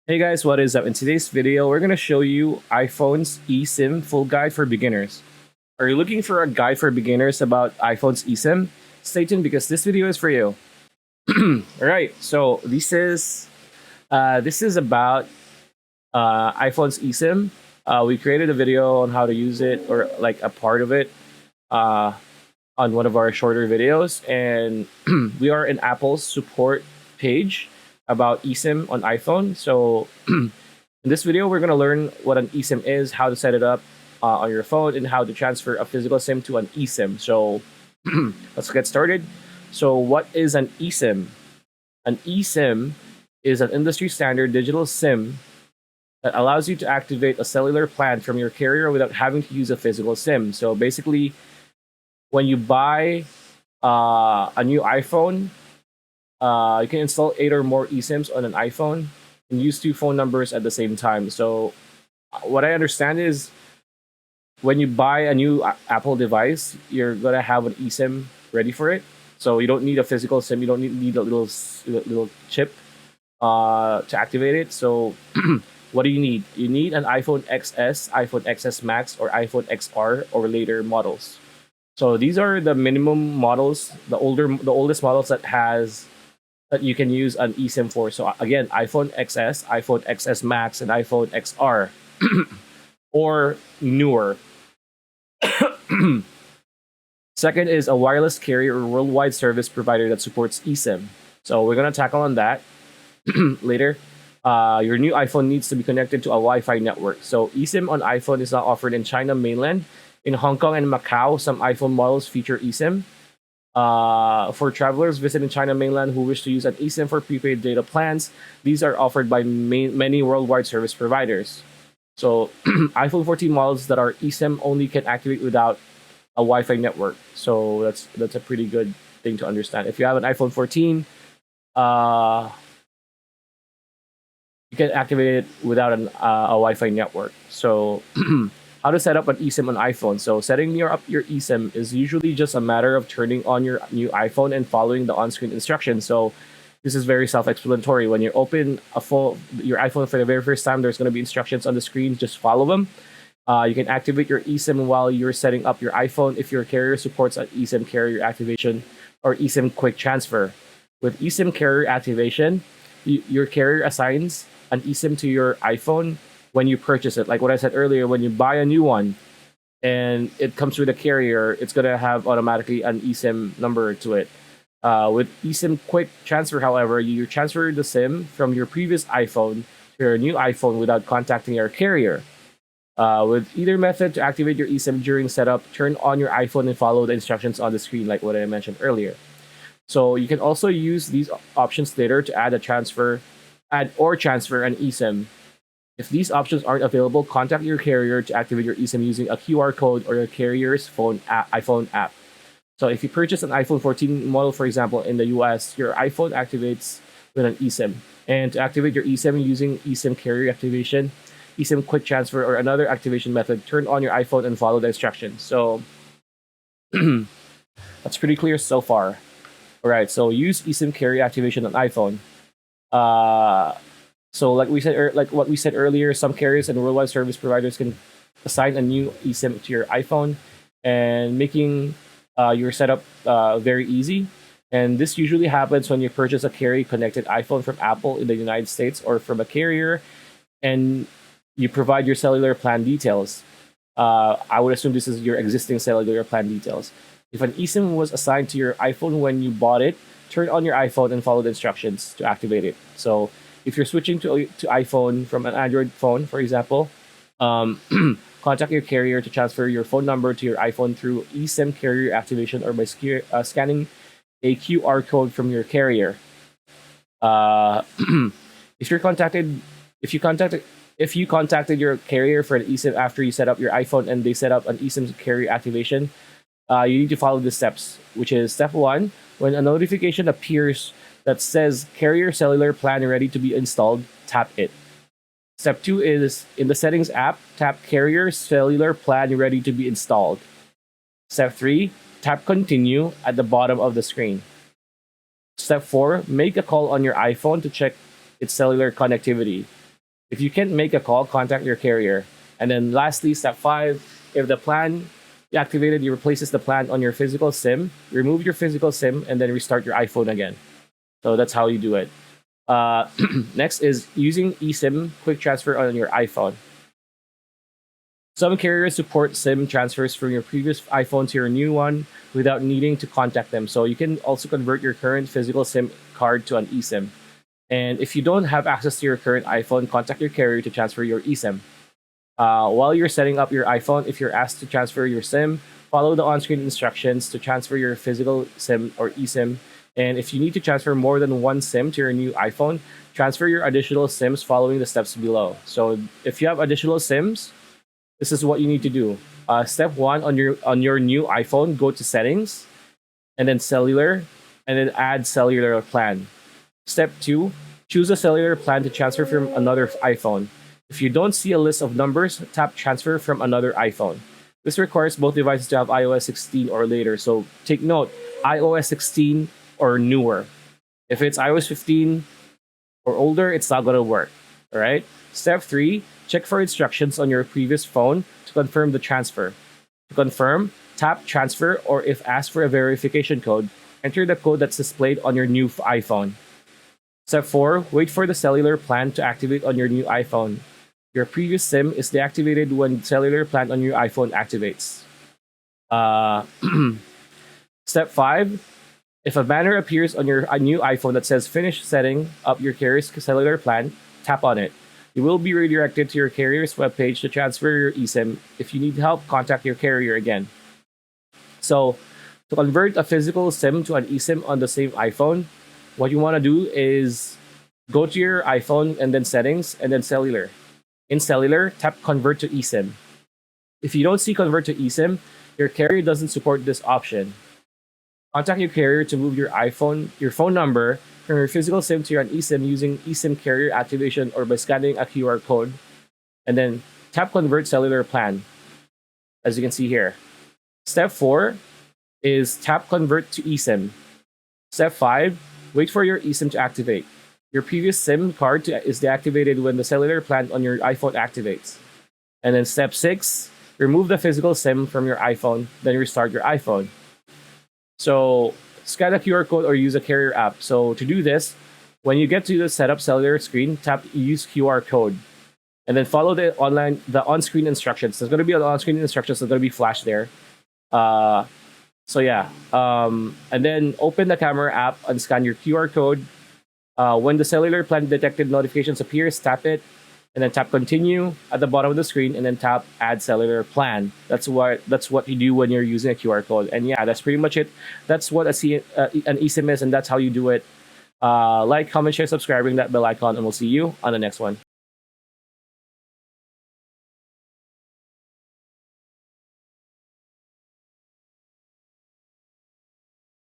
Hey guys, what is up? In today's video, we're going to show you iPhone's eSIM full guide for beginners. Are you looking for a guide for beginners about iPhone's eSIM? Stay tuned because this video is for you. Alright, so this is about iPhone's eSIM. We created a video on how to use it, or like a part of it, uh, on one of our shorter videos, and we are in Apple's support page about eSIM on iPhone. So in this video, we're going to learn what an eSIM is, how to set it up on your phone, and how to transfer a physical SIM to an eSIM. So let's get started. So what is an eSIM? An eSIM is an industry standard digital SIM that allows you to activate a cellular plan from your carrier without having to use a physical SIM. So basically, when you buy a new iPhone, you can install 8 or more eSIMs on an iPhone and use 2 phone numbers at the same time. So what I understand is when you buy a new Apple device, you're gonna have an eSIM ready for it. So you don't need a physical SIM. You don't need a little chip to activate it. So what do you need? You need an iPhone XS, iPhone XS Max, or iPhone XR or later models. So these are the minimum models, the oldest models that you can use an eSIM for. So again, iPhone XS, iPhone XS Max, and iPhone XR, or newer. Second is a wireless carrier or worldwide service provider that supports eSIM. So we're gonna tackle on that later. Your new iPhone needs to be connected to a Wi-Fi network. So eSIM on iPhone is not offered in China mainland. In Hong Kong and Macau, some iPhone models feature eSIM. For travelers visiting China mainland who wish to use an eSIM for prepaid data plans, these are offered by many worldwide service providers. So iPhone 14 models that are eSIM only can activate without a Wi-Fi network. So that's a pretty good thing to understand. If you have an iPhone 14, you can activate it without a Wi-Fi network. So how to set up an eSIM on iPhone. So setting up your eSIM is usually just a matter of turning on your new iPhone and following the on-screen instructions. So this is very self-explanatory. When you open your iPhone for the very first time, there's going to be instructions on the screen. Just follow them. You can activate your eSIM while you're setting up your iPhone if your carrier supports an eSIM carrier activation or eSIM quick transfer. With eSIM carrier activation, your carrier assigns an eSIM to your iPhone when you purchase it. Like what I said earlier, when you buy a new one and it comes with a carrier, it's going to have automatically an eSIM number to it. With eSIM quick transfer, however, you transfer the SIM from your previous iPhone to your new iPhone without contacting your carrier. With either method, to activate your eSIM during setup, turn on your iPhone and follow the instructions on the screen, like what I mentioned earlier. So you can also use these options later to add or transfer an eSIM. If these options aren't available, contact your carrier to activate your eSIM using a QR code or your carrier's iPhone app. So if you purchase an iPhone 14 model, for example, in the US, your iPhone activates with an eSIM. And to activate your eSIM using eSIM carrier activation, eSIM quick transfer, or another activation method, turn on your iPhone and follow the instructions. So that's pretty clear so far. All right, so use eSIM carrier activation on iPhone. So like what we said earlier, some carriers and worldwide service providers can assign a new eSIM to your iPhone, and making your setup very easy. And this usually happens when you purchase a carrier-connected iPhone from Apple in the United States or from a carrier, and you provide your cellular plan details. I would assume this is your existing cellular plan details. If an eSIM was assigned to your iPhone when you bought it, turn on your iPhone and follow the instructions to activate it. So if you're switching to iPhone from an Android phone, for example, contact your carrier to transfer your phone number to your iPhone through eSIM carrier activation or by scanning a QR code from your carrier. Uh, if you contacted your carrier for an eSIM after you set up your iPhone and they set up an eSIM carrier activation, you need to follow the steps, which is step 1. When a notification appears that says carrier cellular plan ready to be installed, tap it. Step 2 is in the settings app, tap carrier cellular plan ready to be installed. Step 3, tap continue at the bottom of the screen. Step 4, make a call on your iPhone to check its cellular connectivity. If you can't make a call, contact your carrier. And then lastly, step 5, if the plan you activated, you replaces the plan on your physical SIM, remove your physical SIM and then restart your iPhone again. So that's how you do it. Next is using eSIM quick transfer on your iPhone. Some carriers support SIM transfers from your previous iPhone to your new one without needing to contact them. So you can also convert your current physical SIM card to an eSIM. And if you don't have access to your current iPhone, contact your carrier to transfer your eSIM. While you're setting up your iPhone, if you're asked to transfer your SIM, follow the on-screen instructions to transfer your physical SIM or eSIM. And if you need to transfer more than one SIM to your new iPhone, transfer your additional SIMs following the steps below. So if you have additional SIMs, this is what you need to do. Step 1, on your new iPhone, go to settings, and then cellular, and then add cellular plan. Step 2, choose a cellular plan to transfer from another iPhone. If you don't see a list of numbers, tap transfer from another iPhone. This requires both devices to have iOS 16 or later. So take note, iOS 16 or newer. If it's iOS 15 or older, it's not going to work. All right. Step 3, check for instructions on your previous phone to confirm the transfer. To confirm, tap transfer, or if asked for a verification code, enter the code that's displayed on your new iPhone. Step 4, wait for the cellular plan to activate on your new iPhone. Your previous SIM is deactivated when cellular plan on your iPhone activates. Step 5, if a banner appears on your new iPhone that says finish setting up your carrier's cellular plan, tap on it. You will be redirected to your carrier's webpage to transfer your eSIM. If you need help, contact your carrier again. So, to convert a physical SIM to an eSIM on the same iPhone, what you want to do is go to your iPhone and then settings and then cellular. In cellular, tap convert to eSIM. If you don't see convert to eSIM, your carrier doesn't support this option. Contact your carrier to move your phone number from your physical SIM to your eSIM using eSIM carrier activation or by scanning a QR code. And then tap convert cellular plan, as you can see here. Step 4 is tap convert to eSIM. Step 5, wait for your eSIM to activate. Your previous SIM card is deactivated when the cellular plan on your iPhone activates. And then step 6, remove the physical SIM from your iPhone, then restart your iPhone. So scan a QR code or use a carrier app. So to do this, when you get to the setup cellular screen, tap use QR code. And then follow the on-screen instructions. There's going to be on-screen instructions that are going to be flashed there. And then open the camera app and scan your QR code. When the cellular plan detected notifications appears, tap it, and then tap continue at the bottom of the screen, and then tap add cellular plan. That's what you do when you're using a QR code. And yeah, that's pretty much it. That's what an eSIM is, and that's how you do it. Like, comment, share, subscribe, ring that bell icon, and we'll see you on the next one.